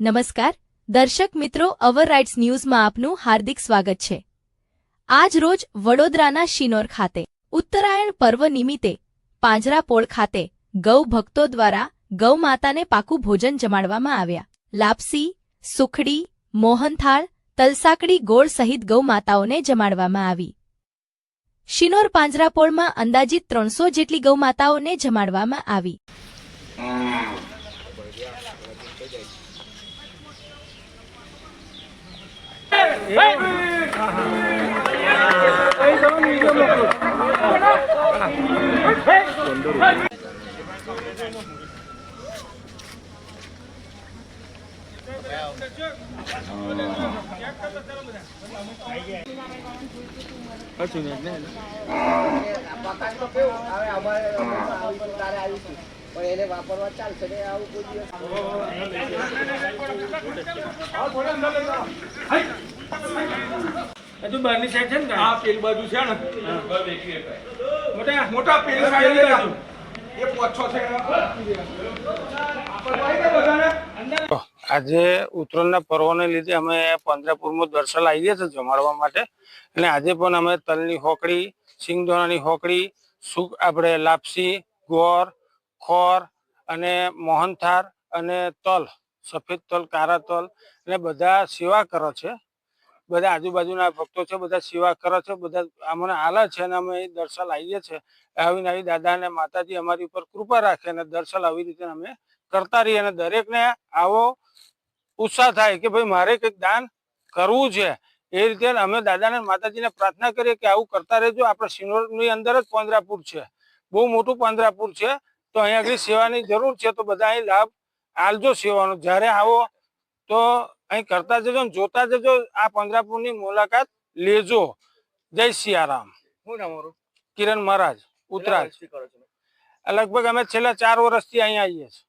નમસ્કાર દર્શક મિત્રો, અવર રાઇટ્સ ન્યૂઝમાં આપનું હાર્દિક સ્વાગત છે। આજ રોજ વડોદરાના શિનોર ખાતે ઉત્તરાયણ પર્વ નિમિત્તે પાંજરાપોળ ખાતે ગૌ ભક્તો દ્વારા ગૌ માતાને પાકું ભોજન જમાડવામાં આવ્યા। લાપસી, સુખડી, મોહનથાળ, તલસાકડી, ગોળ સહિત ગૌ માતાઓને જમાડવામાં આવી। શિનોર પાંજરાપોળમાં અંદાજિત 300 જેટલી ગૌ માતાઓને જમાડવામાં આવી। હજુ બહારની સાઈડ છે ને આ પેલી બાજુ છે ને મોટા મોટા પેલી સાઈડ બાજુ એ પોછો છે। આજે ઉત્તરાયણના પર્વને લીધે અમે પાંજરાપોળમાં દર્શન આવીએ છીએ જમાડવા માટે। અને આજે પણ અમે તલની હોકડી, સિંગદાણાની હોકડી, આપણે લાપસી, ગોળ, ખોર અને મોહનથાળ અને તલ, સફેદ તલ, કાળા તલ અને બધા સેવા કરે છે। બધા આજુબાજુના ભક્તો છે, બધા સેવા કરે છે, બધા અમને હાલે છે અને અમે દર્શન આવીએ છીએ। આવીને આવી દાદા અને માતાજી અમારી ઉપર કૃપા રાખે અને દર્શન આવી રીતે અમે કરતા રહીએ અને દરેકને આવો ઉત્સાહ થાય કે ભાઈ મારે કંઈક દાન કરવું છે। એ રીતે અમે દાદાને માતાજીને પ્રાર્થના કરીએ કે આવું કરતા રહેજો। આપણે શિનોરની અંદર જ પાંજરાપોળ છે, બહુ મોટું પાંજરાપોળ છે, તો અહીંયા આગળ સેવાની જરૂર છે, તો બધા અહીં લાભ આલજો સેવાનો। જ્યારે આવો તો અહીં કરતા જજો ને જોતા જજો, આ પાંજરાપોળની મુલાકાત લેજો। જય સિયારામ। શું નામ મારું? કિરણ મહારાજ, ઉતરાજ। લગભગ અમે છેલ્લા 4 વર્ષથી અહીંયા આવીએ છીએ।